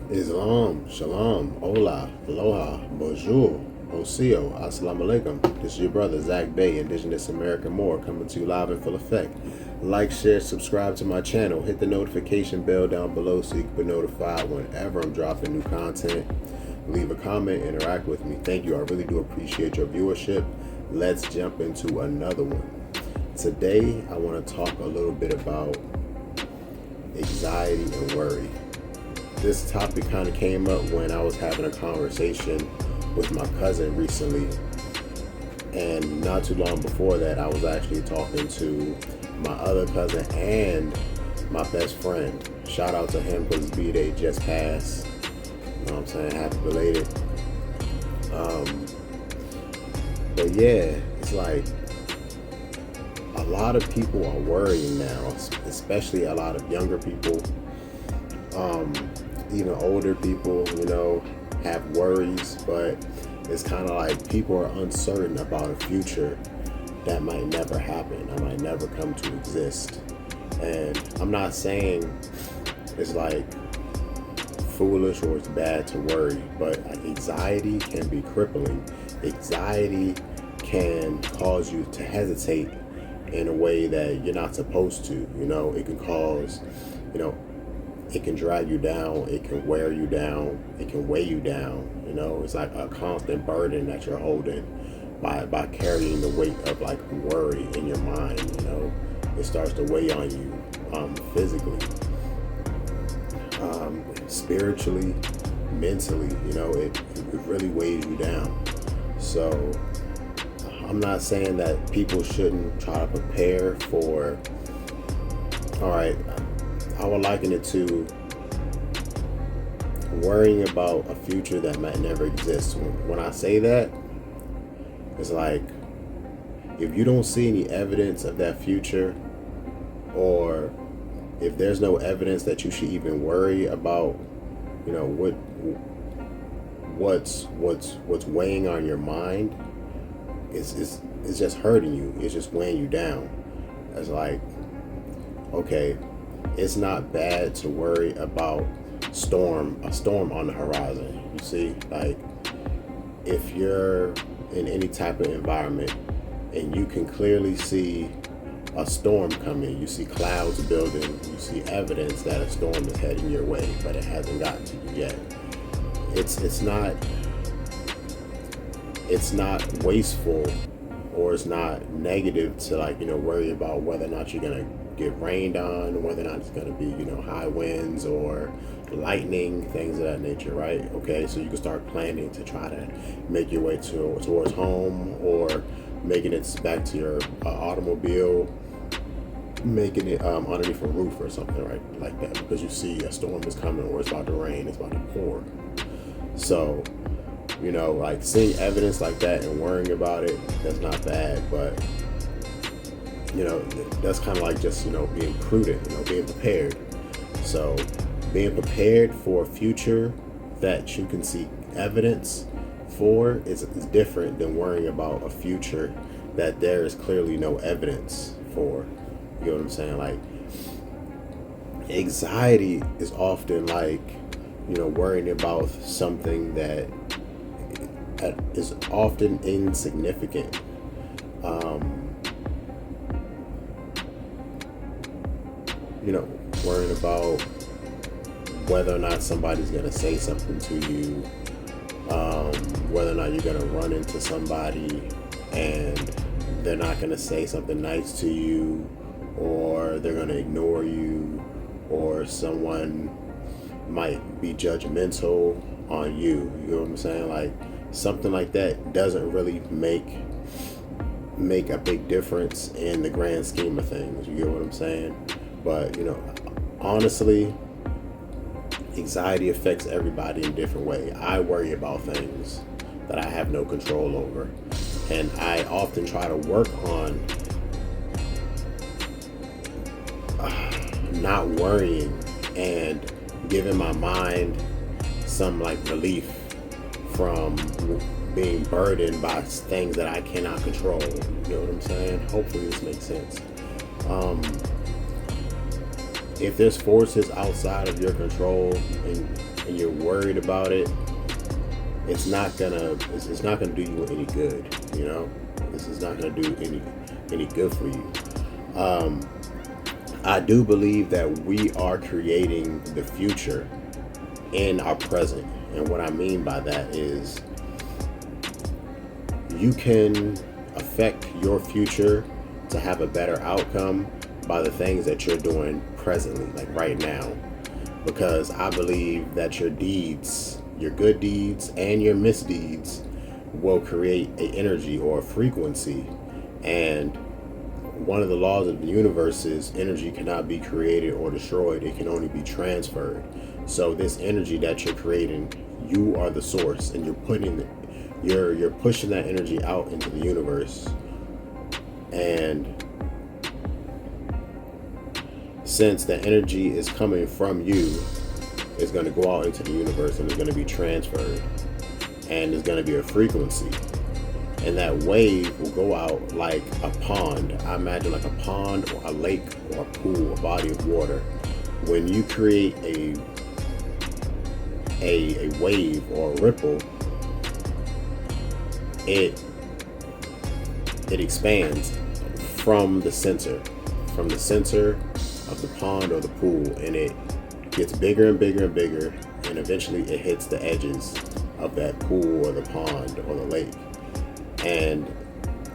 Islam, Shalom, Hola, Aloha, Bonjour, Osio, Assalamu Alaikum. This is your brother, Zach Bay, Indigenous American Moor, coming to you live in full effect. Like, share, subscribe to my channel. Hit the notification bell down below so you can be notified whenever I'm dropping new content. Leave a comment, interact with me. Thank you. I really do appreciate your viewership. Let's jump into another one. Today, I want to talk a little bit about anxiety and worry. This topic kind of came up when I was having a conversation with my cousin recently, and not too long before that I was actually talking to my other cousin and my best friend. Shout out to him because his B-Day just passed. You know what I'm saying? Happy belated. But yeah, it's like a lot of people are worrying now, especially a lot of younger people. Even older people, have worries, but it's kind of like people are uncertain about a future that might never happen, that might never come to exist. And I'm not saying it's like foolish or it's bad to worry, but like anxiety can be crippling. Anxiety can cause you to hesitate in a way that you're not supposed to. It can cause, it can drag you down, it can wear you down, it can weigh you down. It's like a constant burden that you're holding by carrying the weight of like worry in your mind. It starts to weigh on you physically, spiritually, mentally. It really weighs you down. So I'm not saying that people shouldn't try to prepare for, all right, I would liken it to worrying about a future that might never exist. When I say that, it's like if you don't see any evidence of that future, or if there's no evidence that you should even worry about, what's weighing on your mind, it's just hurting you. It's just weighing you down. It's like, okay, it's not bad to worry about a storm on the horizon. You see, like if you're in any type of environment and you can clearly see a storm coming, you see clouds building, you see evidence that a storm is heading your way, but it hasn't gotten to you yet. It's not wasteful, or it's not negative to worry about whether or not you're gonna get rained on, whether or not it's going to be high winds or lightning, things of that nature, right? Okay, so you can start planning to try to make your way towards home, or making it back to your automobile, making it underneath a roof or something, right, like that, because you see a storm is coming, or it's about to rain, it's about to pour. So like seeing evidence like that and worrying about it, that's not bad, but that's kind of like just, being prudent, being prepared. So being prepared for a future that you can see evidence for is different than worrying about a future that there is clearly no evidence for. You know what I'm saying? Like anxiety is often like, worrying about something that is often insignificant. Worrying about whether or not somebody's going to say something to you, whether or not you're going to run into somebody and they're not going to say something nice to you, or they're going to ignore you, or someone might be judgmental on you. You know what I'm saying? Like something like that doesn't really make a big difference in the grand scheme of things. You get what I'm saying? But honestly, anxiety affects everybody in a different way. I worry about things that I have no control over, and I often try to work on not worrying and giving my mind some like relief from being burdened by things that I cannot control. You know what I'm saying? Hopefully this makes sense. If there's forces outside of your control and you're worried about it, it's not gonna do you any good. You know, this is not gonna do any good for you. I do believe that we are creating the future in our present, and what I mean by that is you can affect your future to have a better outcome by the things that you're doing presently, like right now. Because I believe that your deeds, your good deeds and your misdeeds, will create an energy or a frequency. And one of the laws of the universe is energy cannot be created or destroyed, it can only be transferred. So this energy that you're creating, you are the source, and you're pushing that energy out into the universe. And since the energy is coming from you, it's going to go out into the universe and it's going to be transferred, and there's going to be a frequency, and that wave will go out like a pond. I imagine like a pond or a lake or a pool, a body of water. When you create a wave or a ripple, it expands from the center of the pond or the pool, and it gets bigger and bigger and bigger, and eventually it hits the edges of that pool or the pond or the lake, and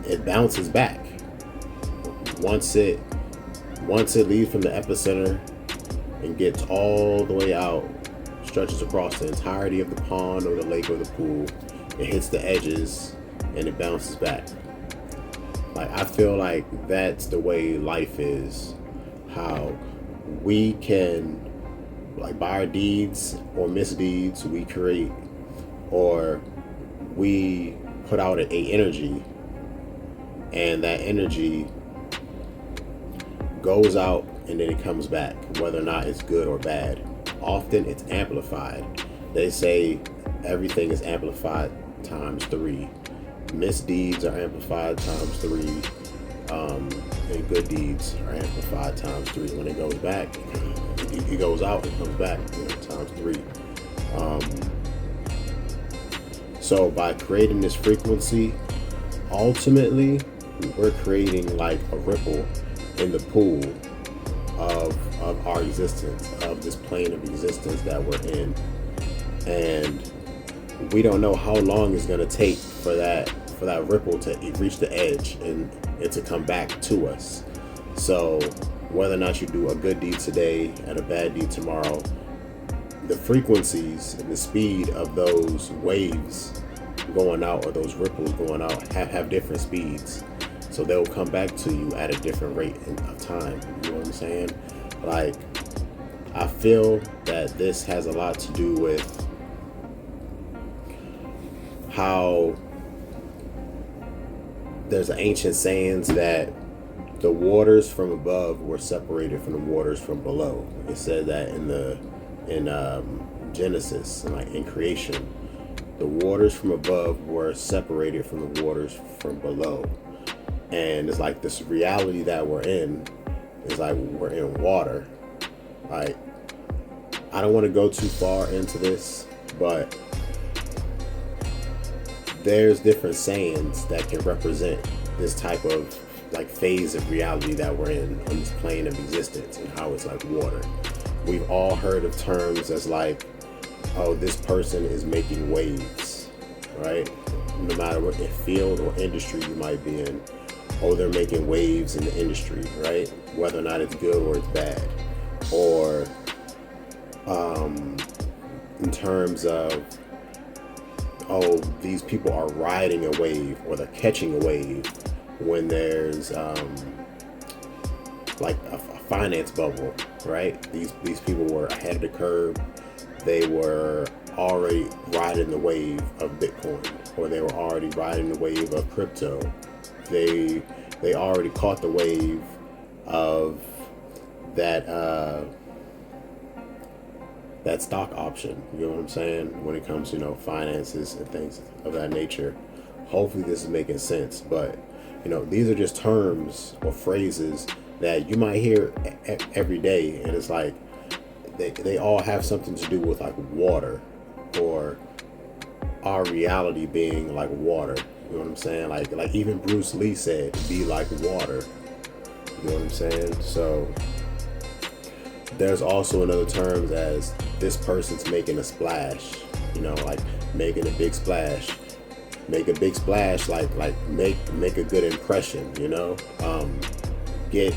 it bounces back. Once it leaves from the epicenter and gets all the way out, stretches across the entirety of the pond or the lake or the pool, it hits the edges and it bounces back. Like, I feel like that's the way life is. How we can, like, by our deeds or misdeeds, we create, or we put out a energy, and that energy goes out and then it comes back, whether or not it's good or bad. Often it's amplified. They say everything is amplified times 3. Misdeeds are amplified times 3, and good deeds are amplified times 3. When it goes back, it goes out and comes back, times 3. So by creating this frequency, ultimately we're creating like a ripple in the pool of our existence, of this plane of existence that we're in. And we don't know how long it's going to take for that ripple to reach the edge and to come back to us. So whether or not you do a good deed today and a bad deed tomorrow, the frequencies and the speed of those waves going out, or those ripples going out, have different speeds. So they'll come back to you at a different rate of time. You know what I'm saying? Like, I feel that this has a lot to do with how there's ancient sayings that the waters from above were separated from the waters from below. It said that in Genesis, like in creation, the waters from above were separated from the waters from below. And it's like this reality that we're in is like we're in water. Like, I don't want to go too far into this, but there's different sayings that can represent this type of like phase of reality that we're in on this plane of existence, and how it's like water. We've all heard of terms as like, oh, this person is making waves, right? No matter what field or industry you might be in, oh, they're making waves in the industry, right? Whether or not it's good or it's bad. Or in terms of, oh, these people are riding a wave, or they're catching a wave when there's like a finance bubble, right? These people were ahead of the curve. They were already riding the wave of Bitcoin, or they were already riding the wave of crypto. They already caught the wave of that stock option. You know what I'm saying? When it comes to, finances and things of that nature. Hopefully this is making sense, but these are just terms or phrases that you might hear every day, and it's like they all have something to do with like water, or our reality being like water. You know what I'm saying? Like even Bruce Lee said, be like water. You know what I'm saying? So there's also another terms as this person's making a splash. You know, like making a big splash. Make a big splash, like make a good impression. You know, get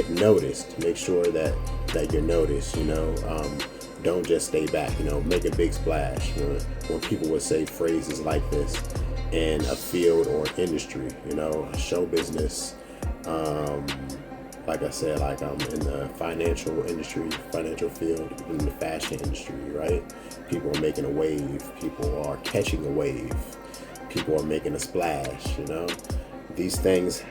noticed. Make sure that you're noticed. You know, don't just stay back. You know, make a big splash. When people would say phrases like this in a field or industry, you know, show business. Like I said, like I'm in the financial industry, financial field, in the fashion industry, right? People are making a wave. People are catching a wave. People are making a splash, you know? These things,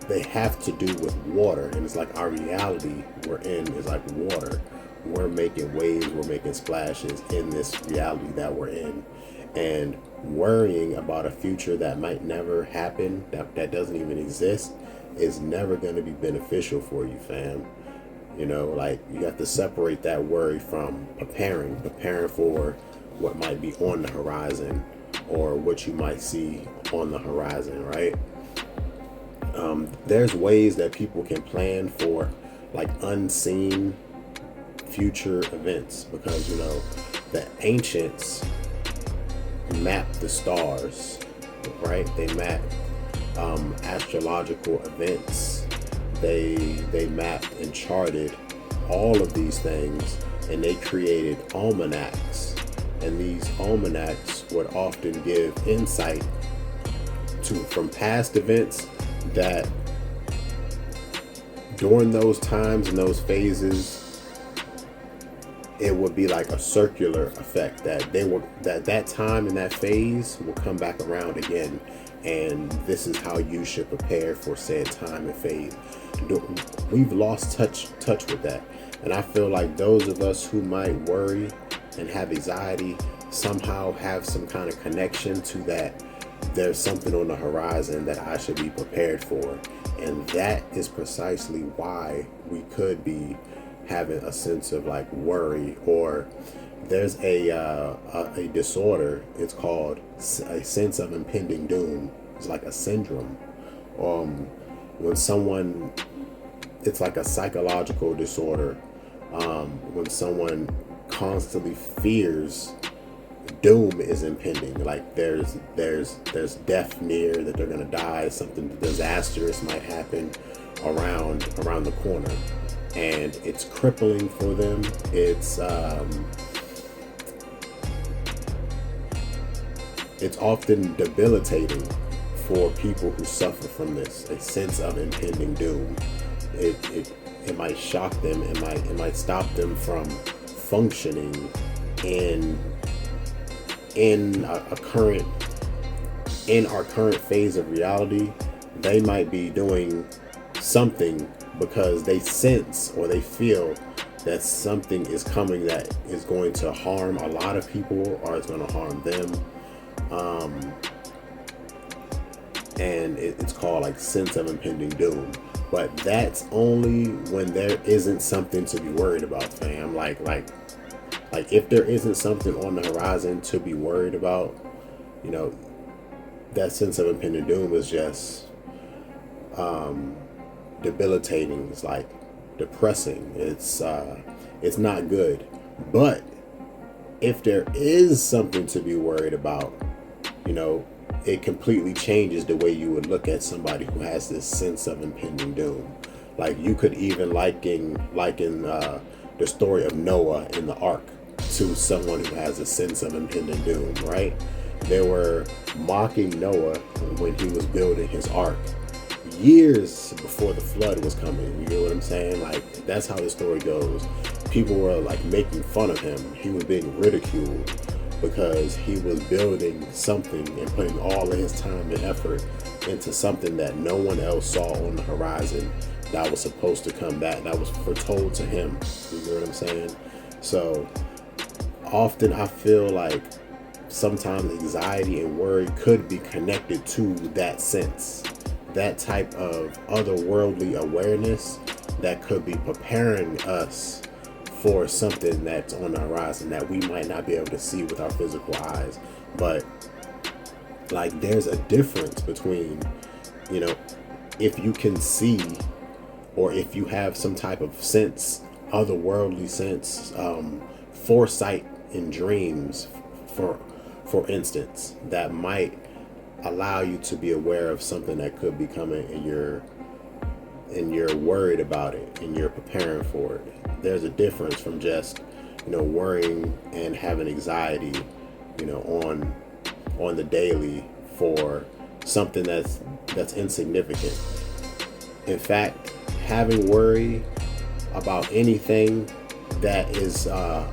they have to do with water. And it's like our reality we're in is like water. We're making waves, we're making splashes in this reality that we're in. And worrying about a future that might never happen, that doesn't even exist, is never going to be beneficial for you, fam. You know, like you have to separate that worry from preparing for what might be on the horizon or what you might see on the horizon, right? There's ways that people can plan for like unseen future events, because you know the ancients mapped the stars, right? They mapped astrological events. They mapped and charted all of these things, and they created almanacs. And these almanacs would often give insight from past events that during those times and those phases, it would be like a circular effect that time and that phase will come back around again. And this is how you should prepare for said time and phase. We've lost touch with that. And I feel like those of us who might worry and have anxiety somehow have some kind of connection to that. There's something on the horizon that I should be prepared for. And that is precisely why we could be having a sense of like worry. Or there's a disorder. It's called a sense of impending doom. It's like a syndrome. When someone, it's like a psychological disorder. When someone constantly fears doom is impending, like there's death near, that they're gonna die, something disastrous might happen around the corner, and it's crippling for them. It's often debilitating for people who suffer from this, a sense of impending doom. It might shock them. It might stop them from functioning in our current phase of reality. They might be doing something because they sense or they feel that something is coming that is going to harm a lot of people, or it's going to harm them. And it's called like sense of impending doom. But that's only when there isn't something to be worried about, fam. Like if there isn't something on the horizon to be worried about, you know, that sense of impending doom is just debilitating. It's like depressing. It's not good. But if there is something to be worried about, you know, it completely changes the way you would look at somebody who has this sense of impending doom. Like you could even liken the story of Noah in the ark to someone who has a sense of impending doom, right? They were mocking Noah when he was building his ark years before the flood was coming. You know what I'm saying? Like that's how the story goes. People were like making fun of him. He was being ridiculed because he was building something and putting all of his time and effort into something that no one else saw on the horizon, that was supposed to come back, that was foretold to him. You know what I'm saying? So often I feel like sometimes anxiety and worry could be connected to that sense, that type of otherworldly awareness that could be preparing us for something that's on the horizon that we might not be able to see with our physical eyes. But like, there's a difference between, you know, if you can see, or if you have some type of sense, otherworldly sense, foresight in dreams, for instance, that might allow you to be aware of something that could be coming, and you're worried about it and you're preparing for it. There's a difference from just, worrying and having anxiety, on the daily for something that's insignificant. In fact, having worry about anything that is a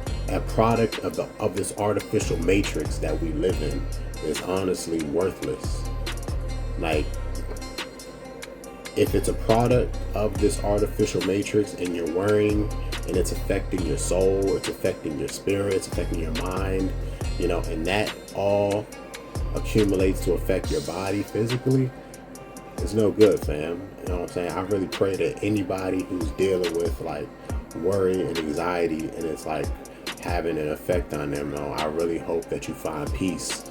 product of this artificial matrix that we live in is honestly worthless. Like, if it's a product of this artificial matrix and you're worrying and it's affecting your soul, it's affecting your spirit, it's affecting your mind, and that all accumulates to affect your body physically, it's no good, fam. You know what I'm saying? I really pray that anybody who's dealing with like worry and anxiety and it's like having an effect on them, I really hope that you find peace.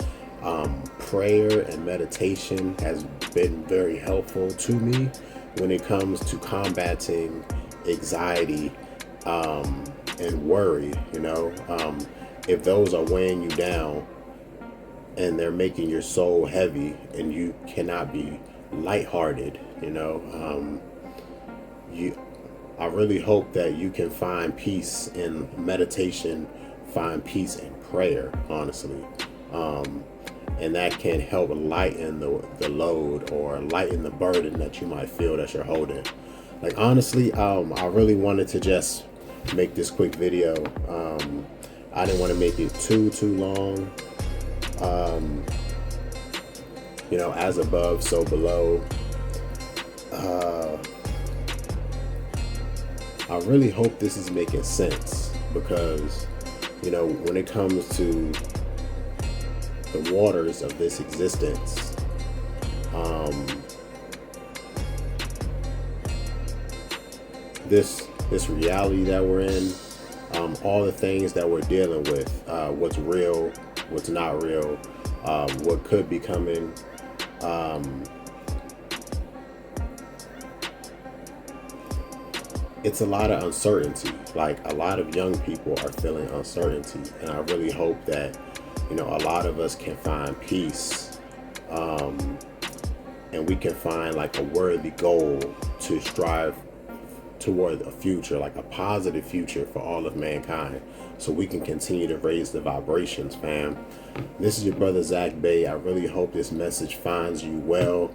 Prayer and meditation has been very helpful to me when it comes to combating anxiety and worry. If those are weighing you down and they're making your soul heavy and you cannot be lighthearted, I really hope that you can find peace in meditation, find peace in prayer, honestly. And that can help lighten the load or lighten the burden that you might feel that you're holding. Like, honestly, I really wanted to just make this quick video. I didn't want to make it too long. As above, so below. I really hope this is making sense, because, when it comes to the waters of this existence, this reality that we're in, all the things that we're dealing with, what's real, what's not real, what could be coming, it's a lot of uncertainty. Like, a lot of young people are feeling uncertainty, and I really hope that a lot of us can find peace, and we can find like a worthy goal to strive toward a future, like a positive future for all of mankind, so we can continue to raise the vibrations, fam. This is your brother Zach Bay. I really hope this message finds you well.